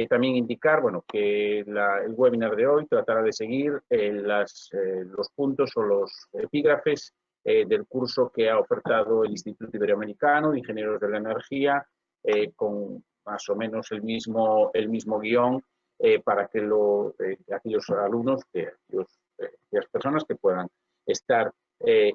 También indicar, bueno, que el webinar de hoy tratará de seguir los puntos o los epígrafes del curso que ha ofertado el Instituto Iberoamericano de Ingenieros de la Energía, con más o menos el mismo guión para que aquellos alumnos, aquellas personas que puedan estar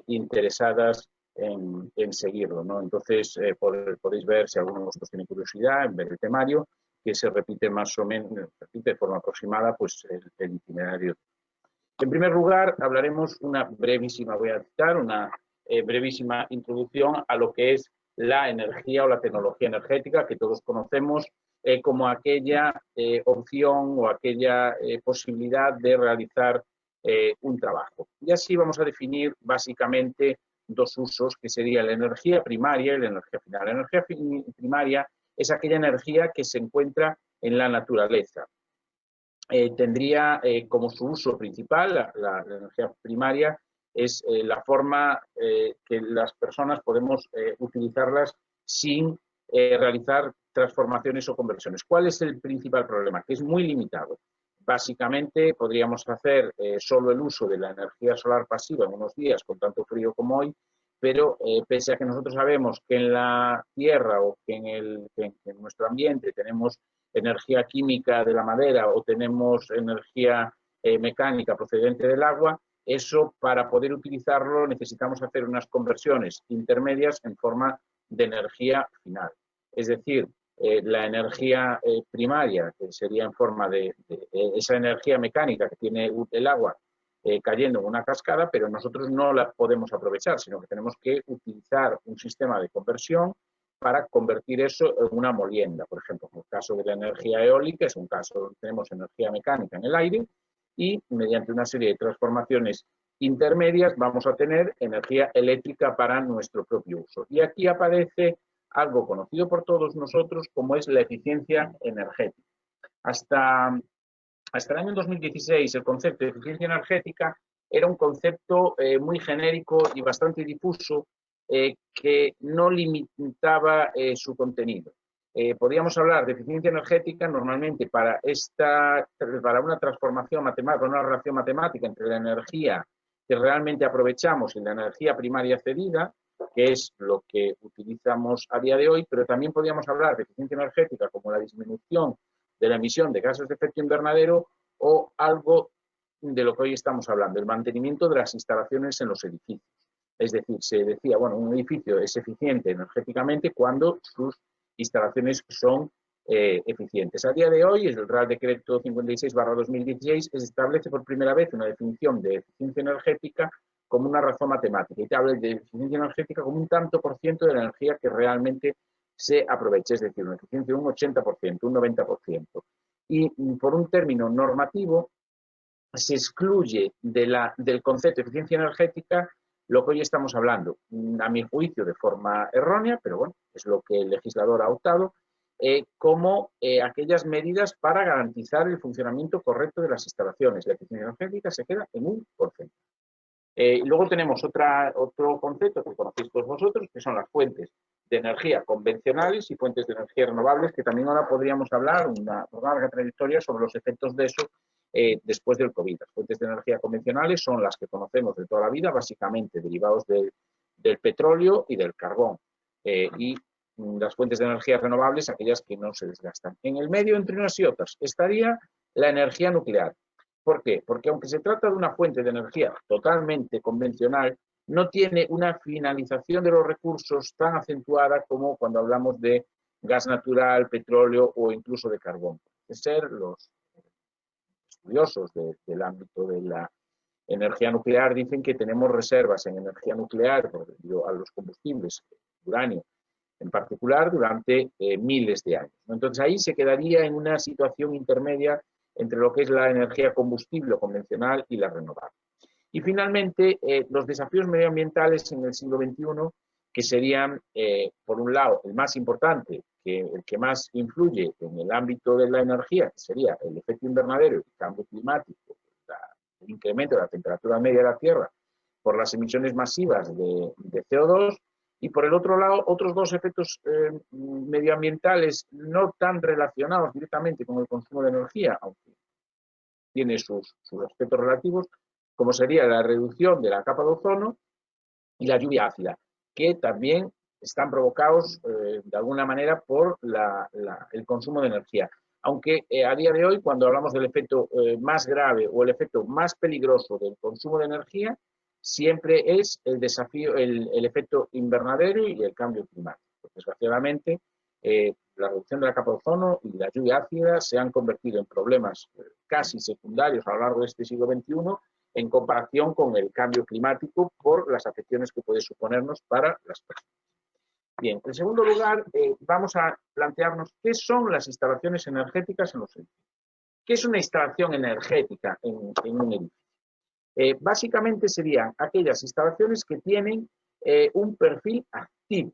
interesadas en seguirlo, ¿no? Entonces, podéis ver, si alguno de vosotros tiene curiosidad, en ver el temario, que se repite más o menos, repite de forma aproximada, pues el itinerario. En primer lugar, hablaremos voy a citar una brevísima introducción a lo que es la energía o la tecnología energética, que todos conocemos como aquella opción o aquella posibilidad de realizar un trabajo. Y así vamos a definir básicamente dos usos, que sería la energía primaria y la energía final. La energía primaria es aquella energía que se encuentra en la naturaleza. Tendría como su uso principal, la energía primaria, es la forma que las personas podemos utilizarlas sin realizar transformaciones o conversiones. ¿Cuál es el principal problema? Que es muy limitado. Básicamente podríamos hacer solo el uso de la energía solar pasiva en unos días con tanto frío como hoy, pero pese a que nosotros sabemos que en la Tierra o que en nuestro ambiente tenemos energía química de la madera o tenemos energía mecánica procedente del agua, eso para poder utilizarlo necesitamos hacer unas conversiones intermedias en forma de energía final. Es decir, la energía primaria, que sería en forma de esa energía mecánica que tiene el agua cayendo en una cascada, pero nosotros no la podemos aprovechar, sino que tenemos que utilizar un sistema de conversión para convertir eso en una molienda. Por ejemplo, en el caso de la energía eólica, es un caso donde tenemos energía mecánica en el aire y mediante una serie de transformaciones intermedias vamos a tener energía eléctrica para nuestro propio uso. Y aquí aparece algo conocido por todos nosotros como es la eficiencia energética. Hasta el año 2016 el concepto de eficiencia energética era un concepto muy genérico y bastante difuso que no limitaba su contenido. Podríamos hablar de eficiencia energética normalmente para una transformación matemática, una relación matemática entre la energía que realmente aprovechamos y la energía primaria cedida, que es lo que utilizamos a día de hoy, pero también podríamos hablar de eficiencia energética como la disminución de la emisión de gases de efecto invernadero o algo de lo que hoy estamos hablando, el mantenimiento de las instalaciones en los edificios. Es decir, se decía, bueno, un edificio es eficiente energéticamente cuando sus instalaciones son eficientes. A día de hoy, el Real Decreto 56/2016 establece por primera vez una definición de eficiencia energética como una razón matemática y te habla de eficiencia energética como un tanto por ciento de la energía que realmente se aprovecha, es decir, una eficiencia de un 80%, un 90%. Y por un término normativo se excluye del concepto de eficiencia energética lo que hoy estamos hablando, a mi juicio de forma errónea, pero bueno, es lo que el legislador ha optado, como aquellas medidas para garantizar el funcionamiento correcto de las instalaciones. La eficiencia energética se queda en un porcentaje. Y luego tenemos otro concepto que conocéis todos vosotros, que son las fuentes de energía convencionales y fuentes de energía renovables, que también ahora podríamos hablar una larga trayectoria sobre los efectos de eso después del COVID. Las fuentes de energía convencionales son las que conocemos de toda la vida, básicamente derivados del petróleo y del carbón. Y las fuentes de energía renovables, aquellas que no se desgastan. En el medio, entre unas y otras, estaría la energía nuclear. ¿Por qué? Porque aunque se trata de una fuente de energía totalmente convencional, no tiene una finalización de los recursos tan acentuada como cuando hablamos de gas natural, petróleo o incluso de carbón. De ser los estudiosos del ámbito de la energía nuclear dicen que tenemos reservas en energía nuclear debido a los combustibles, uranio en particular, durante miles de años. Entonces ahí se quedaría en una situación intermedia entre lo que es la energía combustible convencional y la renovable. Y finalmente, los desafíos medioambientales en el siglo XXI, que serían, por un lado, el más importante, el que más influye en el ámbito de la energía, que sería el efecto invernadero, el cambio climático, el incremento de la temperatura media de la Tierra por las emisiones masivas de CO2, Y por el otro lado, otros dos efectos medioambientales no tan relacionados directamente con el consumo de energía, aunque tiene sus aspectos relativos, como sería la reducción de la capa de ozono y la lluvia ácida, que también están provocados de alguna manera por el consumo de energía. Aunque a día de hoy, cuando hablamos del efecto más grave o el efecto más peligroso del consumo de energía, siempre es el desafío, el efecto invernadero y el cambio climático. Desgraciadamente, la reducción de la capa de ozono y la lluvia ácida se han convertido en problemas casi secundarios a lo largo de este siglo XXI en comparación con el cambio climático por las afecciones que puede suponernos para las personas. Bien, en segundo lugar, vamos a plantearnos qué son las instalaciones energéticas en los edificios. ¿Qué es una instalación energética en un edificio? Básicamente serían aquellas instalaciones que tienen un perfil activo,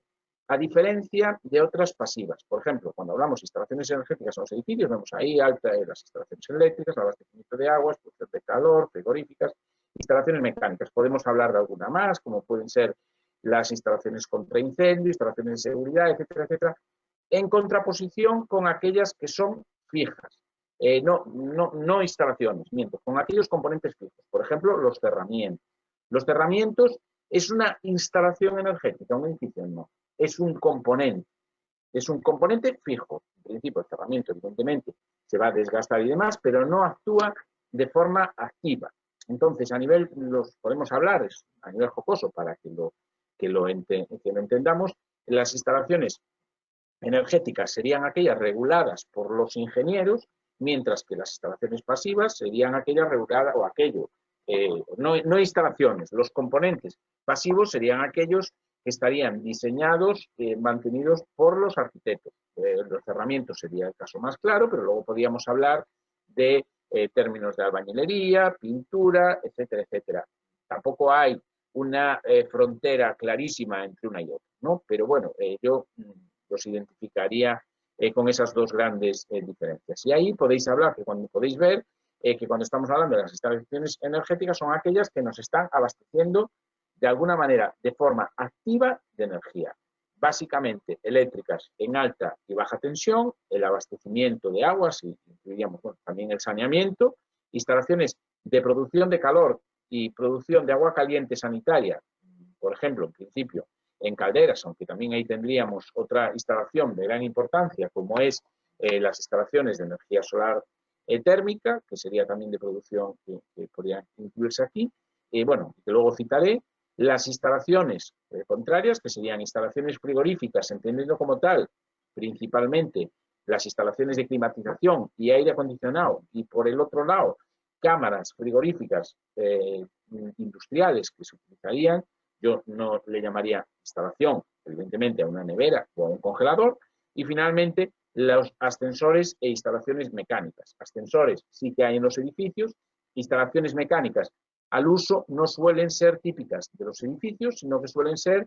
a diferencia de otras pasivas. Por ejemplo, cuando hablamos de instalaciones energéticas en los edificios, vemos ahí las instalaciones eléctricas, abastecimiento de aguas, producción de calor, frigoríficas, instalaciones mecánicas. Podemos hablar de alguna más, como pueden ser las instalaciones contra incendio, instalaciones de seguridad, etcétera, etcétera, en contraposición con aquellas que son fijas. No instalaciones, miento, con aquellos componentes fijos. Por ejemplo, los cerramientos. Los cerramientos es una instalación energética, un edificio no. Es un componente fijo. En principio, el cerramiento, evidentemente, se va a desgastar y demás, pero no actúa de forma activa. Entonces, a nivel, los podemos hablar, a nivel jocoso, para que lo entendamos, las instalaciones energéticas serían aquellas reguladas por los ingenieros, mientras que las instalaciones pasivas serían aquellas reguladas, o no instalaciones, los componentes pasivos serían aquellos que estarían diseñados, mantenidos por los arquitectos. Los cerramientos sería el caso más claro, pero luego podríamos hablar de términos de albañilería, pintura, etcétera, etcétera. Tampoco hay una frontera clarísima entre una y otra, ¿no? Pero bueno, yo los identificaría con esas dos grandes diferencias. Y ahí podéis hablar, podéis ver que cuando estamos hablando de las instalaciones energéticas son aquellas que nos están abasteciendo de alguna manera, de forma activa, de energía. Básicamente eléctricas en alta y baja tensión, el abastecimiento de aguas, y incluiríamos también el saneamiento, instalaciones de producción de calor y producción de agua caliente sanitaria, por ejemplo, en principio, en calderas, aunque también ahí tendríamos otra instalación de gran importancia, como es las instalaciones de energía solar térmica, que sería también de producción que podría incluirse aquí, bueno, que luego citaré, las instalaciones contrarias, que serían instalaciones frigoríficas, entendiendo como tal, principalmente las instalaciones de climatización y aire acondicionado, y por el otro lado, cámaras frigoríficas industriales que se utilizarían. Yo no le llamaría instalación, evidentemente, a una nevera o a un congelador. Y finalmente, los ascensores e instalaciones mecánicas. Ascensores sí que hay en los edificios, instalaciones mecánicas al uso no suelen ser típicas de los edificios, sino que suelen ser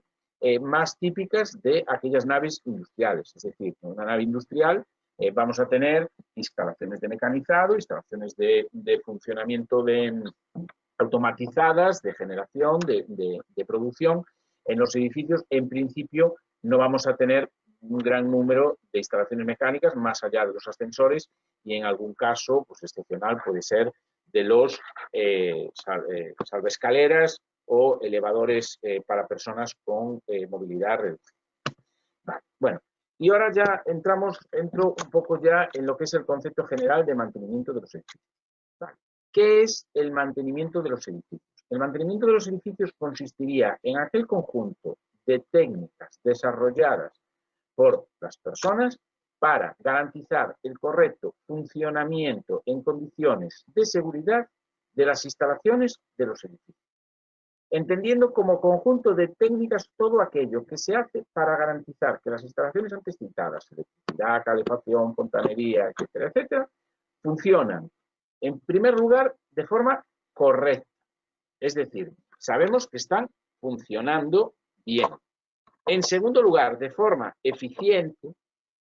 más típicas de aquellas naves industriales. Es decir, en una nave industrial vamos a tener instalaciones de mecanizado, instalaciones de funcionamiento automatizadas, de generación, de producción. En los edificios, en principio, no vamos a tener un gran número de instalaciones mecánicas más allá de los ascensores y en algún caso, pues excepcional, puede ser de los salvaescaleras o elevadores para personas con movilidad reducida. Vale, bueno, y ahora ya entro un poco ya en lo que es el concepto general de mantenimiento de los edificios. Vale. ¿Qué es el mantenimiento de los edificios? El mantenimiento de los edificios consistiría en aquel conjunto de técnicas desarrolladas por las personas para garantizar el correcto funcionamiento en condiciones de seguridad de las instalaciones de los edificios, entendiendo como conjunto de técnicas todo aquello que se hace para garantizar que las instalaciones antes citadas, electricidad, calefacción, fontanería, etcétera, etcétera, funcionan, en primer lugar, de forma correcta. Es decir, sabemos que están funcionando bien. En segundo lugar, de forma eficiente,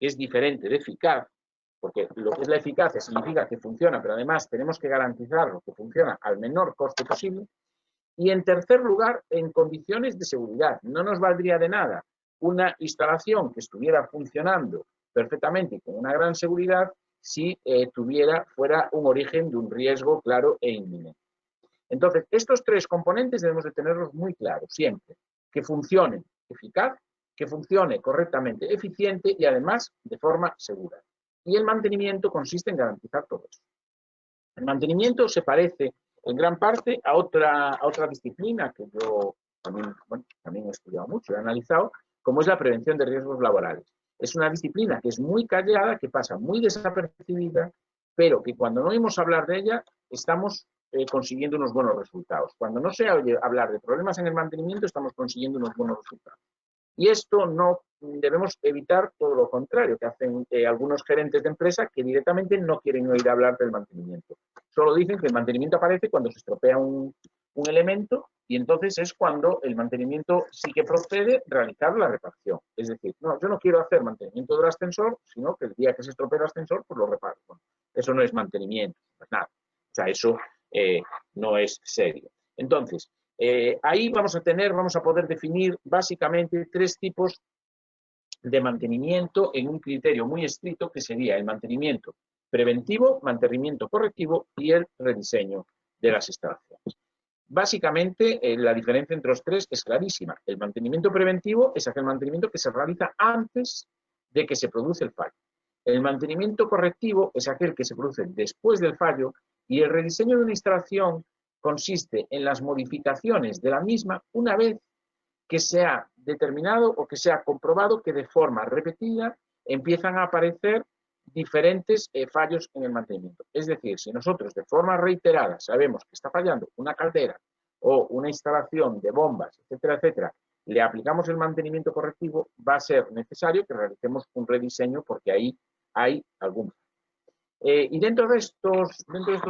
que es diferente de eficaz, porque lo que es la eficacia significa que funciona, pero además tenemos que garantizarlo, que funciona al menor coste posible. Y en tercer lugar, en condiciones de seguridad. No nos valdría de nada una instalación que estuviera funcionando perfectamente y con una gran seguridad si fuera un origen de un riesgo claro e inminente. Entonces, estos tres componentes debemos de tenerlos muy claros siempre, que funcione eficaz, que funcione correctamente eficiente y además de forma segura. Y el mantenimiento consiste en garantizar todo eso. El mantenimiento se parece en gran parte a otra disciplina que yo también he estudiado mucho, he analizado, como es la prevención de riesgos laborales. Es una disciplina que es muy callada, que pasa muy desapercibida, pero que cuando no oímos hablar de ella, estamos consiguiendo unos buenos resultados. Cuando no se oye hablar de problemas en el mantenimiento, estamos consiguiendo unos buenos resultados. Y esto no debemos evitar todo lo contrario, que hacen algunos gerentes de empresa que directamente no quieren oír hablar del mantenimiento. Solo dicen que el mantenimiento aparece cuando se estropea un elemento y entonces es cuando el mantenimiento sí que procede realizar la reparación. Es decir, no, yo no quiero hacer mantenimiento del ascensor, sino que el día que se estropee el ascensor, pues lo reparo. Bueno, eso no es mantenimiento, pues nada. O sea, eso no es serio. Entonces, ahí vamos a poder definir básicamente tres tipos de mantenimiento en un criterio muy estricto que sería el mantenimiento preventivo, mantenimiento correctivo y el rediseño de las instalaciones. Básicamente, la diferencia entre los tres es clarísima. El mantenimiento preventivo es aquel mantenimiento que se realiza antes de que se produce el fallo. El mantenimiento correctivo es aquel que se produce después del fallo y el rediseño de una instalación consiste en las modificaciones de la misma una vez que se ha determinado o que se ha comprobado que de forma repetida empiezan a aparecer diferentes fallos en el mantenimiento. Es decir, si nosotros de forma reiterada sabemos que está fallando una caldera o una instalación de bombas, etcétera, etcétera, le aplicamos el mantenimiento correctivo, va a ser necesario que realicemos un rediseño porque ahí hay algún fallo. Y dentro de estos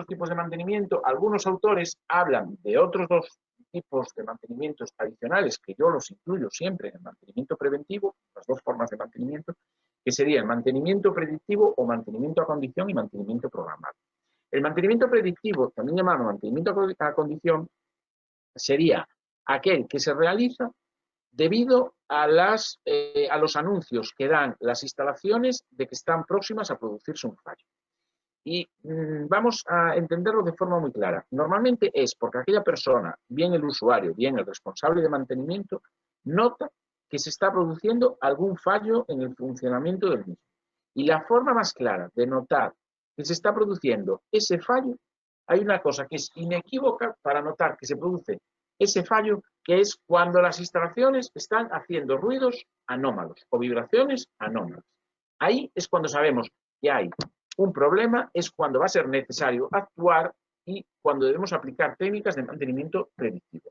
tipos de mantenimiento, algunos autores hablan de otros dos tipos de mantenimientos adicionales, que yo los incluyo siempre en el mantenimiento preventivo, las dos formas de mantenimiento, que sería el mantenimiento predictivo o mantenimiento a condición y mantenimiento programado. El mantenimiento predictivo, también llamado mantenimiento a condición, sería aquel que se realiza debido a los anuncios que dan las instalaciones de que están próximas a producirse un fallo. Y vamos a entenderlo de forma muy clara. Normalmente es porque aquella persona, bien el usuario, bien el responsable de mantenimiento, nota que se está produciendo algún fallo en el funcionamiento del mismo. Y la forma más clara de notar que se está produciendo ese fallo, hay una cosa que es inequívoca para notar que se produce ese fallo, que es cuando las instalaciones están haciendo ruidos anómalos o vibraciones anómalas. Ahí es cuando sabemos que hay un problema, es cuando va a ser necesario actuar y cuando debemos aplicar técnicas de mantenimiento predictivo.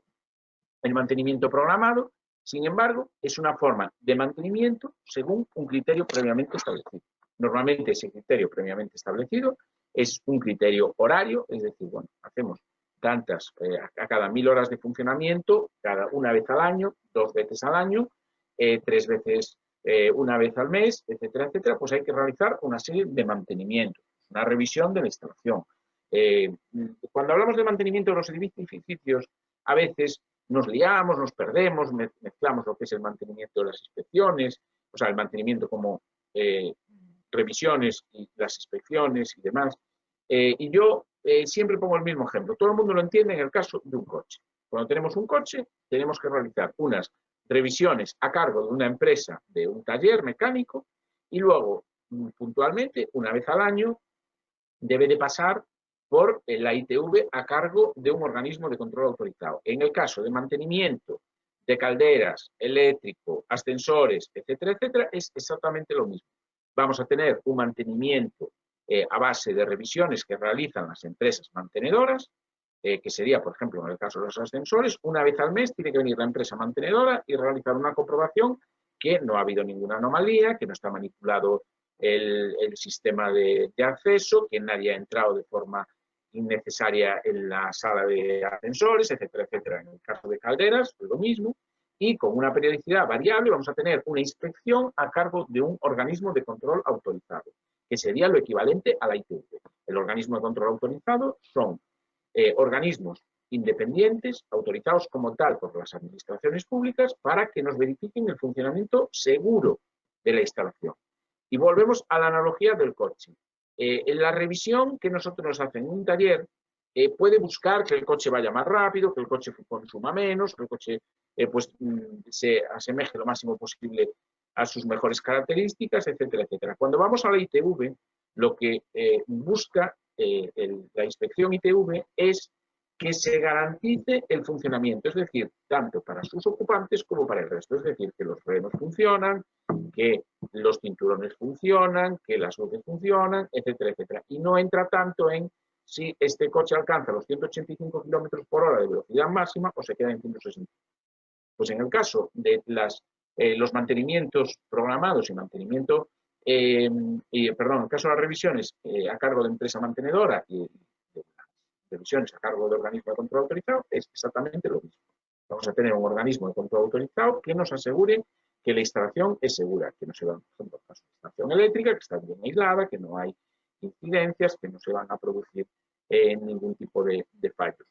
El mantenimiento programado, sin embargo, es una forma de mantenimiento según un criterio previamente establecido. Normalmente ese criterio previamente establecido es un criterio horario, es decir, bueno, hacemos tantas a cada 1000 horas de funcionamiento, una vez al año, 2 veces al año, 3 veces una vez al mes, etcétera, etcétera, pues hay que realizar una serie de mantenimientos, una revisión de la instalación. Cuando hablamos de mantenimiento de los edificios, a veces nos liamos, nos perdemos, mezclamos lo que es el mantenimiento de las inspecciones, o sea, el mantenimiento como revisiones y las inspecciones y demás. Y yo siempre pongo el mismo ejemplo. Todo el mundo lo entiende en el caso de un coche. Cuando tenemos un coche, tenemos que realizar unas revisiones a cargo de una empresa, de un taller mecánico, y luego, puntualmente, una vez al año, debe de pasar por la ITV a cargo de un organismo de control autorizado. En el caso de mantenimiento de calderas, eléctrico, ascensores, etcétera, etcétera, es exactamente lo mismo. Vamos a tener un mantenimiento a base de revisiones que realizan las empresas mantenedoras, que sería, por ejemplo, en el caso de los ascensores, una vez al mes tiene que venir la empresa mantenedora y realizar una comprobación que no ha habido ninguna anomalía, que no está manipulado el sistema de acceso, que nadie ha entrado de forma innecesaria en la sala de ascensores, etcétera, etcétera. En el caso de calderas, lo mismo. Y con una periodicidad variable vamos a tener una inspección a cargo de un organismo de control autorizado, que sería lo equivalente a la ITV. El organismo de control autorizado son organismos independientes, autorizados como tal por las administraciones públicas, para que nos verifiquen el funcionamiento seguro de la instalación. Y volvemos a la analogía del coche. En la revisión que nosotros nos hacen en un taller, puede buscar que el coche vaya más rápido, que el coche consuma menos, que el coche se asemeje lo máximo posible a sus mejores características, etcétera, etcétera. Cuando vamos a la ITV, lo que busca la inspección ITV es que se garantice el funcionamiento, es decir, tanto para sus ocupantes como para el resto, es decir, que los frenos funcionan, que los cinturones funcionan, que las luces funcionan, etcétera, etcétera. Y no entra tanto en si este coche alcanza los 185 km por hora de velocidad máxima o se queda en 160. Pues en el caso de los mantenimientos programados y mantenimiento, en el caso de las revisiones a cargo de empresa mantenedora y de revisiones a cargo de organismo de control autorizado, es exactamente lo mismo. Vamos a tener un organismo de control autorizado que nos asegure que la instalación es segura, que no se va, por ejemplo, a una instalación eléctrica, que está bien aislada, que no hay incidencias, que no se van a producir ningún tipo de fallos.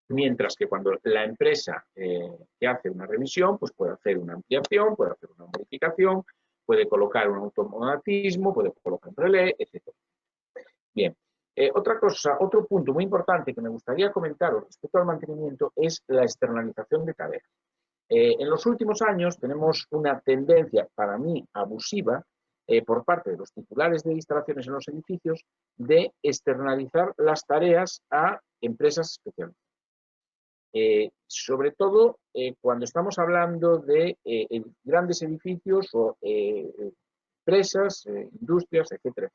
Mientras que cuando la empresa que hace una revisión, pues puede hacer una ampliación, puede hacer una modificación, puede colocar un automatismo, puede colocar un relé, etc. Bien, otro punto muy importante que me gustaría comentaros respecto al mantenimiento es la externalización de tareas. En los últimos años tenemos una tendencia, para mí, abusiva, por parte de los titulares de instalaciones en los edificios, de externalizar las tareas a empresas especializadas. Sobre todo cuando estamos hablando de grandes edificios o empresas, industrias, etcétera.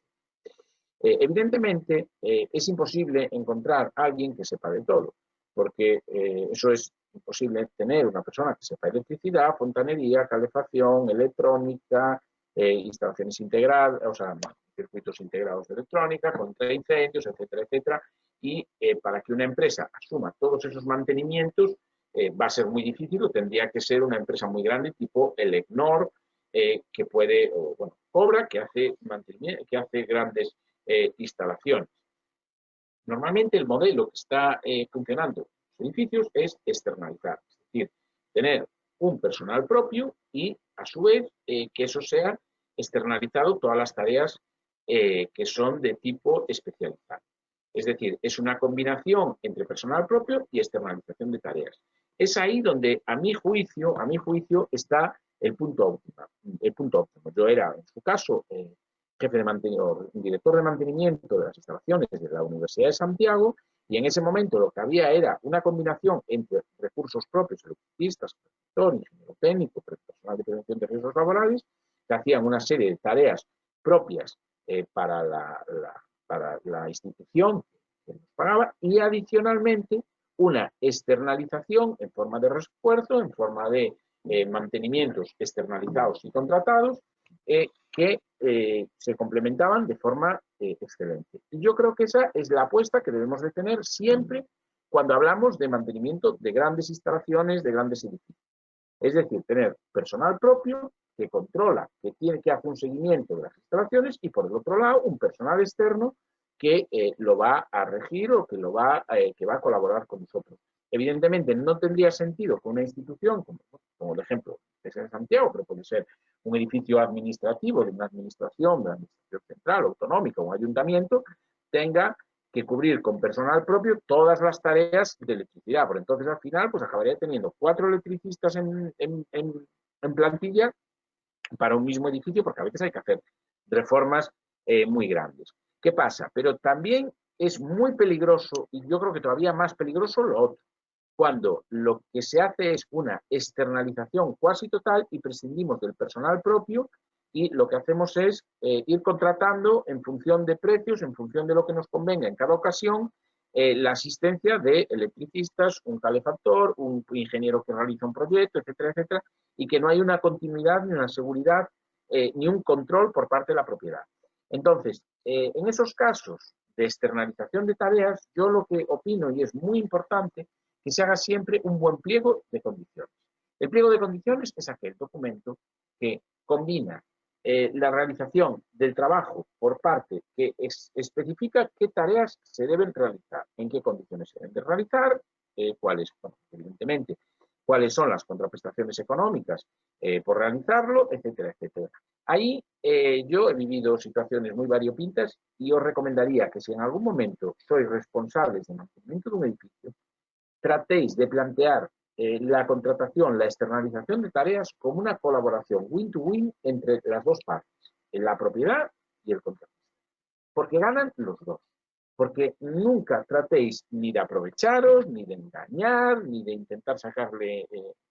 Evidentemente, es imposible encontrar a alguien que sepa de todo, porque eso es imposible tener una persona que sepa electricidad, fontanería, calefacción, electrónica, instalaciones integradas, o sea, circuitos integrados de electrónica, contra incendios, etcétera, etcétera. Y para que una empresa asuma todos esos mantenimientos va a ser muy difícil, o tendría que ser una empresa muy grande, tipo Elecnor, que puede, Cobra, que hace mantenimiento, que hace grandes instalaciones. Normalmente el modelo que está funcionando en los edificios es externalizar, es decir, tener un personal propio y a su vez que eso sea externalizado todas las tareas que son de tipo especializado. Es decir, es una combinación entre personal propio y externalización de tareas. Es ahí donde, a mi juicio está el punto óptimo. Yo era, en su caso, jefe de mantenimiento, director de mantenimiento de las instalaciones de la Universidad de Santiago, y en ese momento lo que había era una combinación entre recursos propios, electricistas, ingeniero técnico, personal de prevención de riesgos laborales, que hacían una serie de tareas propias para la institución que nos pagaba, y adicionalmente una externalización en forma de refuerzo, en forma de mantenimientos externalizados y contratados, que se complementaban de forma excelente. Y yo creo que esa es la apuesta que debemos de tener siempre cuando hablamos de mantenimiento de grandes instalaciones, de grandes edificios. Es decir, tener personal propio que controla, que hace un seguimiento de las instalaciones, y por el otro lado un personal externo que lo va a regir o que va a colaborar con nosotros. Evidentemente no tendría sentido que una institución, como el ejemplo de Santiago, pero puede ser un edificio administrativo de una administración central, autonómica o un ayuntamiento, tenga que cubrir con personal propio todas las tareas de electricidad. Por entonces, al final, pues acabaría teniendo 4 electricistas en plantilla para un mismo edificio, porque a veces hay que hacer reformas muy grandes. ¿Qué pasa? Pero también es muy peligroso, y yo creo que todavía más peligroso lo otro, cuando lo que se hace es una externalización cuasi total y prescindimos del personal propio, y lo que hacemos es ir contratando en función de precios, en función de lo que nos convenga en cada ocasión, la asistencia de electricistas, un calefactor, un ingeniero que realiza un proyecto, etcétera, etcétera, y que no hay una continuidad, ni una seguridad, ni un control por parte de la propiedad. Entonces, en esos casos de externalización de tareas, yo lo que opino, y es muy importante, que se haga siempre un buen pliego de condiciones. El pliego de condiciones es aquel documento que combina la realización del trabajo por parte que especifica qué tareas se deben realizar, en qué condiciones se deben de realizar, cuáles, bueno, evidentemente, cuáles son las contraprestaciones económicas por realizarlo, etcétera, etcétera. Ahí yo he vivido situaciones muy variopintas y os recomendaría que si en algún momento sois responsables del mantenimiento de un edificio, tratéis de plantear la contratación, la externalización de tareas como una colaboración win-to-win entre las dos partes, la propiedad y el contratista. Porque ganan los dos. Porque nunca tratéis ni de aprovecharos, ni de engañar, ni de intentar sacarle,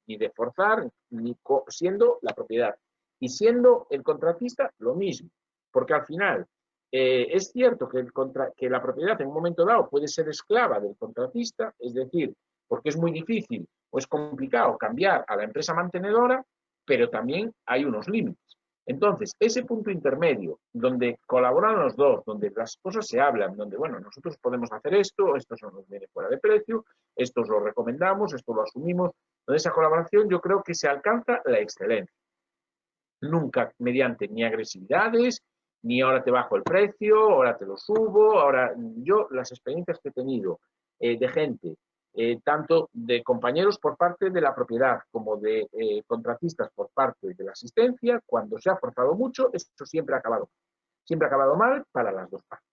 ni de forzar, ni siendo la propiedad. Y siendo el contratista, lo mismo. Porque al final, es cierto que la propiedad en un momento dado puede ser esclava del contratista, es decir, porque es muy difícil o es complicado cambiar a la empresa mantenedora, pero también hay unos límites. Entonces, ese punto intermedio, donde colaboran los dos, donde las cosas se hablan, donde, bueno, nosotros podemos hacer esto nos viene fuera de precio, esto os lo recomendamos, esto lo asumimos, donde esa colaboración yo creo que se alcanza la excelencia. Nunca mediante ni agresividades, ni ahora te bajo el precio, ahora te lo subo, ahora yo las experiencias que he tenido de gente, tanto de compañeros por parte de la propiedad como de contratistas por parte de la asistencia, cuando se ha forzado mucho, esto siempre ha acabado mal para las dos partes.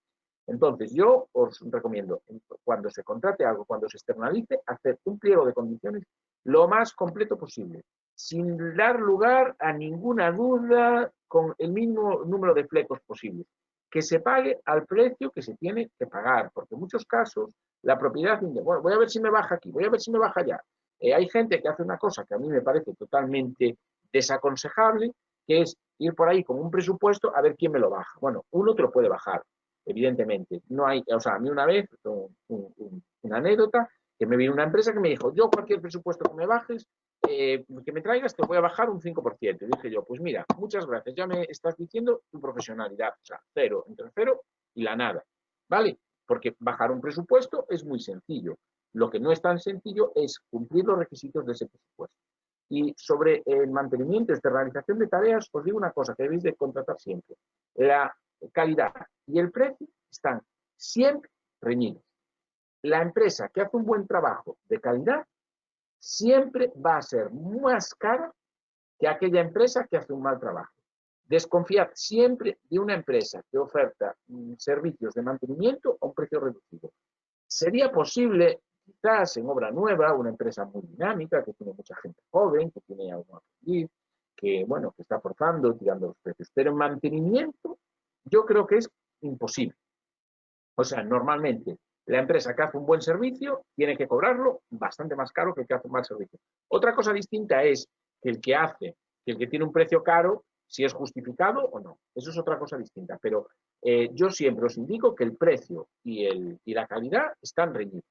Entonces, yo os recomiendo, cuando se contrate algo, cuando se externalice, hacer un pliego de condiciones lo más completo posible, sin dar lugar a ninguna duda, con el mínimo número de flecos posibles. Que se pague al precio que se tiene que pagar, porque en muchos casos la propiedad dice, bueno, voy a ver si me baja aquí, voy a ver si me baja allá. Hay gente que hace una cosa que a mí me parece totalmente desaconsejable, que es ir por ahí con un presupuesto a ver quién me lo baja. Bueno, uno te lo puede bajar, evidentemente. No hay, o sea, a mí una vez, una anécdota, que me vino una empresa que me dijo, yo cualquier presupuesto que me bajes, que me traigas, te voy a bajar un 5%. Y dije yo, pues mira, muchas gracias, ya me estás diciendo tu profesionalidad, o sea, cero, entre cero y la nada, ¿vale? Porque bajar un presupuesto es muy sencillo. Lo que no es tan sencillo es cumplir los requisitos de ese presupuesto. Y sobre el mantenimiento, realización de tareas, os digo una cosa que debéis de contratar siempre. La calidad y el precio están siempre reñidos. La empresa que hace un buen trabajo de calidad siempre va a ser más cara que aquella empresa que hace un mal trabajo. Desconfiad siempre de una empresa que oferta servicios de mantenimiento a un precio reducido. Sería posible, quizás en obra nueva, una empresa muy dinámica, que tiene mucha gente joven, que tiene algún aprendiz, que, bueno, que está forzando, tirando los precios. Pero en mantenimiento, yo creo que es imposible. O sea, normalmente la empresa que hace un buen servicio tiene que cobrarlo bastante más caro que el que hace un mal servicio. Otra cosa distinta es que el que tiene un precio caro, si es justificado o no. Eso es otra cosa distinta. Pero yo siempre os indico que el precio y la calidad están reñidos.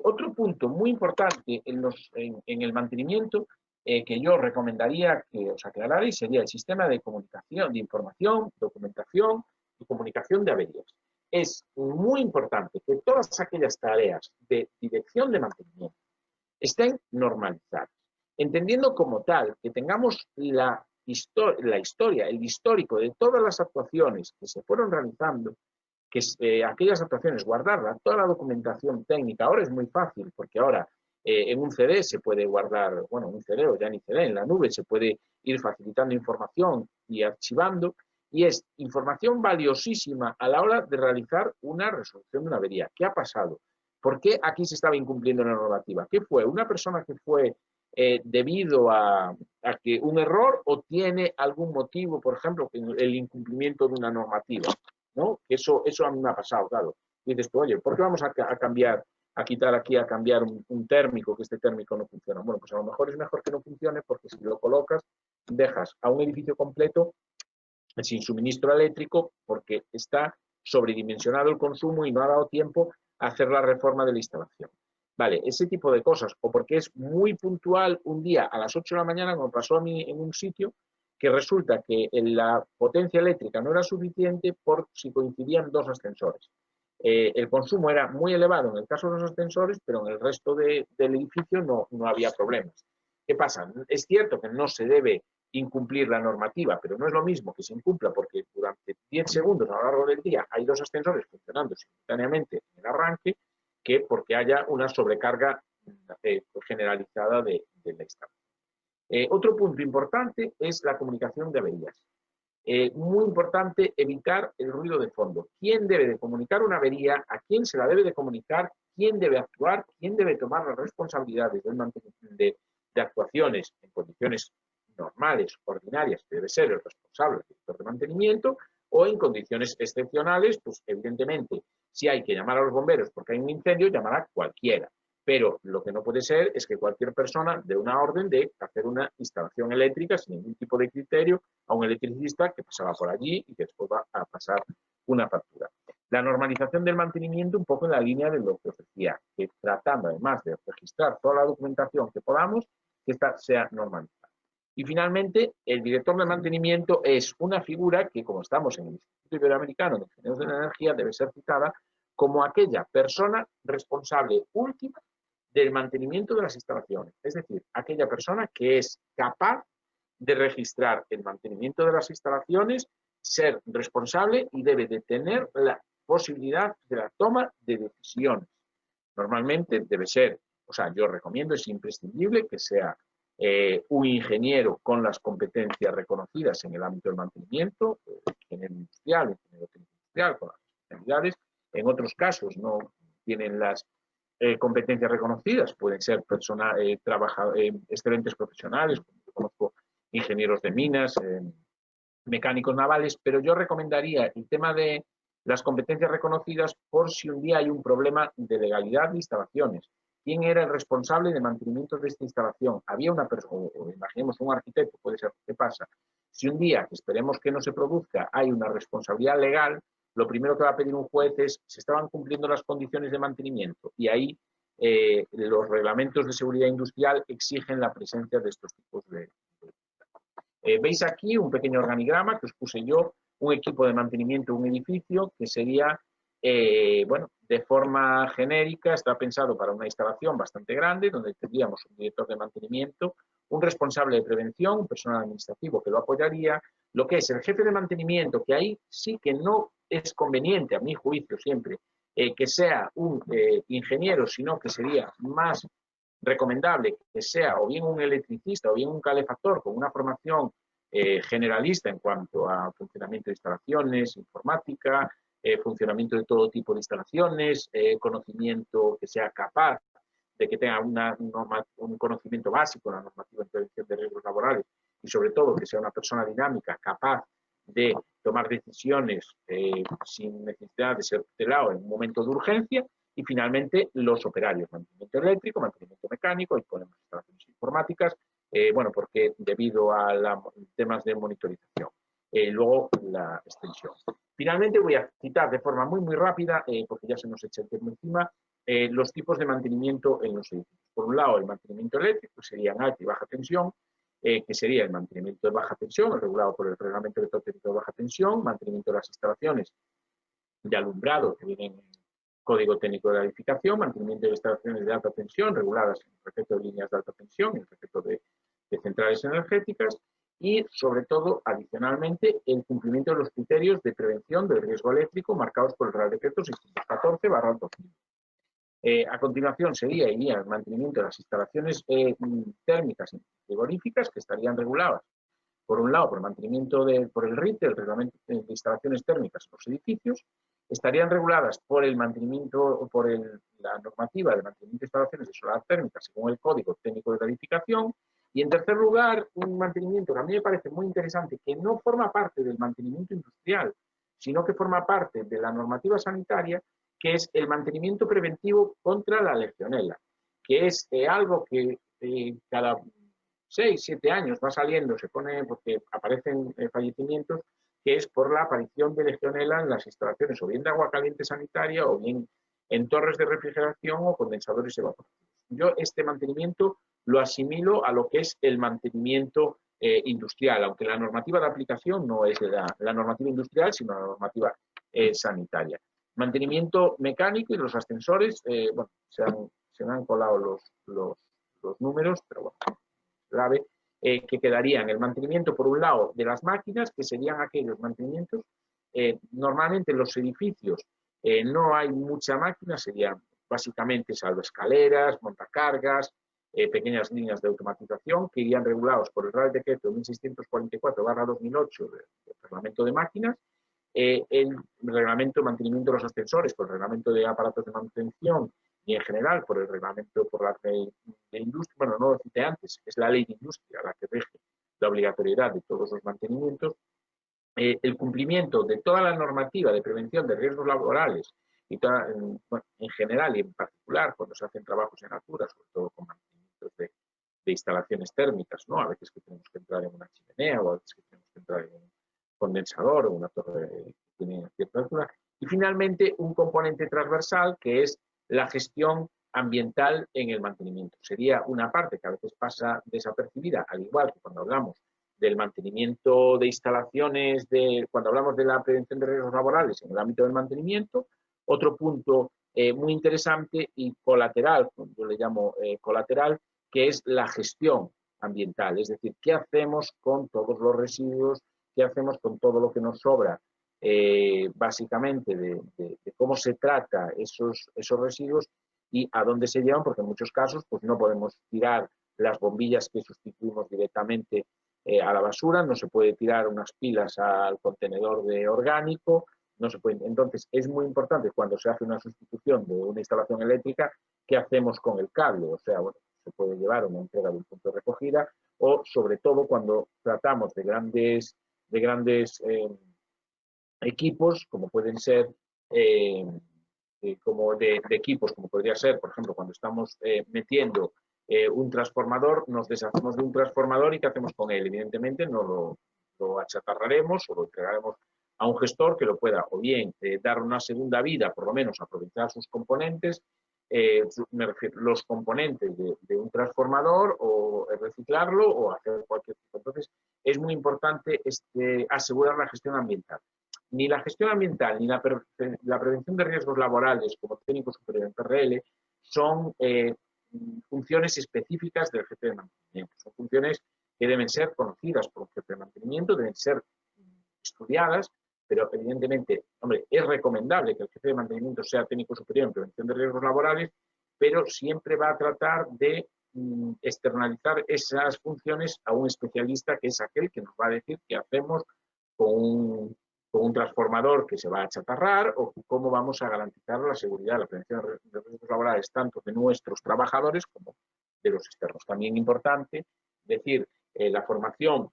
Otro punto muy importante en el mantenimiento que yo recomendaría que os aclararais sería el sistema de comunicación, de información, documentación y comunicación de averías. Es muy importante que todas aquellas tareas de dirección de mantenimiento estén normalizadas, entendiendo como tal que tengamos la historia, el histórico de todas las actuaciones que se fueron realizando, que aquellas actuaciones, guardarla, toda la documentación técnica. Ahora es muy fácil, porque ahora en un CD se puede guardar, bueno, un CD o ya ni CD, en la nube se puede ir facilitando información y archivando, y es información valiosísima a la hora de realizar una resolución de una avería. ¿Qué ha pasado? ¿Por qué aquí se estaba incumpliendo la normativa? ¿Qué fue? ¿Una persona que fue debido a que un error o tiene algún motivo, por ejemplo, el incumplimiento de una normativa? ¿No? Eso a mí me ha pasado, claro. Y dices tú, oye, ¿por qué vamos a cambiar, a quitar aquí, a cambiar un térmico, que este térmico no funciona? Bueno, pues a lo mejor es mejor que no funcione, porque si lo colocas, dejas a un edificio completo sin suministro eléctrico, porque está sobredimensionado el consumo y no ha dado tiempo a hacer la reforma de la instalación. Vale, ese tipo de cosas, o porque es muy puntual un día a las 8 de la mañana, como pasó a mí en un sitio, que resulta que la potencia eléctrica no era suficiente por si coincidían dos ascensores. El consumo era muy elevado en el caso de los ascensores, pero en el resto del edificio no había problemas. ¿Qué pasa? Es cierto que no se debe incumplir la normativa, pero no es lo mismo que se incumpla porque durante 10 segundos a lo largo del día hay 2 ascensores funcionando simultáneamente en el arranque, que porque haya una sobrecarga generalizada de la instalación. Otro punto importante es la comunicación de averías. Muy importante evitar el ruido de fondo. ¿Quién debe de comunicar una avería? ¿A quién se la debe de comunicar? ¿Quién debe actuar? ¿Quién debe tomar las responsabilidades de actuaciones en condiciones normales, ordinarias, que debe ser el responsable, el director de mantenimiento, o en condiciones excepcionales, pues evidentemente, si hay que llamar a los bomberos porque hay un incendio, llamará cualquiera. Pero lo que no puede ser es que cualquier persona dé una orden de hacer una instalación eléctrica sin ningún tipo de criterio a un electricista que pasaba por allí y que después va a pasar una factura. La normalización del mantenimiento un poco en la línea de lo que os decía, que tratando además de registrar toda la documentación que podamos, que esta sea normalizada. Y finalmente, el director de mantenimiento es una figura que, como estamos en el Instituto Iberoamericano de Ingenieros de la Energía, debe ser citada como aquella persona responsable última del mantenimiento de las instalaciones. Es decir, aquella persona que es capaz de registrar el mantenimiento de las instalaciones, ser responsable y debe de tener la posibilidad de la toma de decisiones. Normalmente debe ser, o sea, yo recomiendo, es imprescindible que sea un ingeniero con las competencias reconocidas en el ámbito del mantenimiento, ingeniero industrial, ingeniero técnico industrial, con las especialidades. En otros casos no tienen las competencias reconocidas, pueden ser excelentes profesionales, como yo conozco ingenieros de minas, mecánicos navales, pero yo recomendaría el tema de las competencias reconocidas por si un día hay un problema de legalidad de instalaciones. ¿Quién era el responsable de mantenimiento de esta instalación? Había una persona, o imaginemos un arquitecto, puede ser, ¿qué pasa? Si un día, que esperemos que no se produzca, hay una responsabilidad legal, lo primero que va a pedir un juez es si estaban cumpliendo las condiciones de mantenimiento. Y ahí los reglamentos de seguridad industrial exigen la presencia de estos tipos de... Veis aquí un pequeño organigrama que os puse yo, un equipo de mantenimiento de un edificio que sería, bueno, de forma genérica, está pensado para una instalación bastante grande, donde tendríamos un director de mantenimiento, un responsable de prevención, un personal administrativo que lo apoyaría, lo que es el jefe de mantenimiento, que ahí sí que no es conveniente, a mi juicio siempre, que sea un ingeniero, sino que sería más recomendable que sea o bien un electricista o bien un calefactor con una formación generalista en cuanto a funcionamiento de instalaciones, informática, funcionamiento de todo tipo de instalaciones, conocimiento que sea capaz de que tenga un conocimiento básico en la normativa de prevención de riesgos laborales y sobre todo que sea una persona dinámica, capaz de tomar decisiones sin necesidad de ser tutelado en un momento de urgencia. Y finalmente los operarios, mantenimiento eléctrico, mantenimiento mecánico, y ponemos instalaciones informáticas, bueno, porque debido a temas de monitorización. Luego la extensión. Finalmente voy a citar de forma muy rápida, porque ya se nos echa el tiempo encima, los tipos de mantenimiento en los edificios. Por un lado, el mantenimiento eléctrico serían alta y baja tensión, que sería el mantenimiento de baja tensión, regulado por el Reglamento Electrotécnico de Baja Tensión, mantenimiento de las instalaciones de alumbrado que vienen en Código Técnico de la Edificación, mantenimiento de instalaciones de alta tensión reguladas en el respecto de líneas de alta tensión, en el respecto de centrales energéticas y, sobre todo, adicionalmente, el cumplimiento de los criterios de prevención del riesgo eléctrico marcados por el Real Decreto 614/2000. A continuación sería el mantenimiento de las instalaciones térmicas y frigoríficas que estarían reguladas, por un lado, por el mantenimiento por el RIT, el Reglamento de Instalaciones Térmicas en los edificios, estarían reguladas por el mantenimiento, la normativa de mantenimiento de instalaciones de solar térmicas según el Código Técnico de la Edificación. Y en tercer lugar, un mantenimiento que a mí me parece muy interesante, que no forma parte del mantenimiento industrial, sino que forma parte de la normativa sanitaria, que es el mantenimiento preventivo contra la legionela, que es algo que cada 6, 7 años va saliendo, se pone porque aparecen fallecimientos, que es por la aparición de legionela en las instalaciones, o bien de agua caliente sanitaria, o bien en torres de refrigeración o condensadores evaporativos. Yo este mantenimiento lo asimilo a lo que es el mantenimiento industrial, aunque la normativa de aplicación no es la normativa industrial, sino la normativa sanitaria. Mantenimiento mecánico y los ascensores, bueno, se han colado los números, pero bueno, grave. que quedarían el mantenimiento, por un lado, de las máquinas, que serían aquellos mantenimientos. Normalmente en los edificios no hay mucha máquina, serían básicamente salvoescaleras, montacargas, pequeñas líneas de automatización que irían regulados por el Real Decreto 1644/2008 del Reglamento de Máquinas, el reglamento de mantenimiento de los ascensores, por el reglamento de aparatos de manutención y en general por el reglamento por la ley de industria, bueno, no lo cité antes, es la ley de industria la que rige la obligatoriedad de todos los mantenimientos, el cumplimiento de toda la normativa de prevención de riesgos laborales y toda, bueno, en general y en particular cuando se hacen trabajos en altura, sobre todo con mantenimientos de instalaciones térmicas, ¿no? A veces que tenemos que entrar en una chimenea o a veces que tenemos que entrar en un condensador o una torre que tiene cierta altura. Y finalmente un componente transversal que es la gestión ambiental en el mantenimiento. Sería una parte que a veces pasa desapercibida, al igual que cuando hablamos del mantenimiento de instalaciones, cuando hablamos de la prevención de riesgos laborales en el ámbito del mantenimiento. Otro punto muy interesante y colateral, yo le llamo colateral, que es la gestión ambiental, es decir, qué hacemos con todos los residuos, qué hacemos con todo lo que nos sobra, básicamente de cómo se trata esos residuos y a dónde se llevan, porque en muchos casos pues no podemos tirar las bombillas que sustituimos directamente a la basura, no se puede tirar unas pilas al contenedor de orgánico, no se puede. Entonces es muy importante cuando se hace una sustitución de una instalación eléctrica, qué hacemos con el cable, o sea, bueno, se puede llevar una entrega de un punto de recogida o sobre todo cuando tratamos de grandes equipos como pueden ser como de equipos como podría ser, por ejemplo, cuando estamos metiendo un transformador, nos deshacemos de un transformador y ¿qué hacemos con él? Evidentemente no lo achatarraremos o lo entregaremos a un gestor que lo pueda o bien dar una segunda vida, por lo menos aprovechar sus componentes, me refiero, los componentes de un transformador o reciclarlo o hacer cualquier tipo. Entonces, es muy importante asegurar la gestión ambiental. Ni la gestión ambiental ni la prevención de riesgos laborales como técnico superior en PRL son funciones específicas del jefe de mantenimiento. Son funciones que deben ser conocidas por un jefe de mantenimiento, deben ser estudiadas, pero evidentemente, hombre, es recomendable que el jefe de mantenimiento sea técnico superior en prevención de riesgos laborales, pero siempre va a tratar de externalizar esas funciones a un especialista que es aquel que nos va a decir qué hacemos con un transformador que se va a achatarrar o cómo vamos a garantizar la seguridad, la prevención de riesgos laborales tanto de nuestros trabajadores como de los externos. También importante decir la formación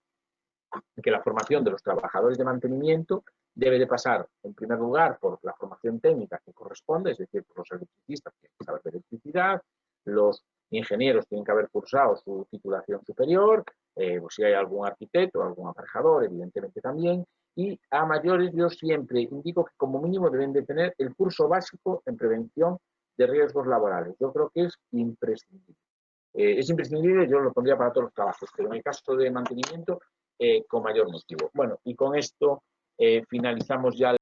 de los trabajadores de mantenimiento debe de pasar, en primer lugar, por la formación técnica que corresponde, es decir, por los electricistas que tienen que saber de electricidad, los ingenieros tienen que haber cursado su titulación superior, pues si hay algún arquitecto, algún aparejador, evidentemente también, y a mayores yo siempre indico que como mínimo deben de tener el curso básico en prevención de riesgos laborales. Yo creo que es imprescindible. Es imprescindible, yo lo pondría para todos los trabajos, pero en el caso de mantenimiento, con mayor motivo. Bueno, y con esto finalizamos ya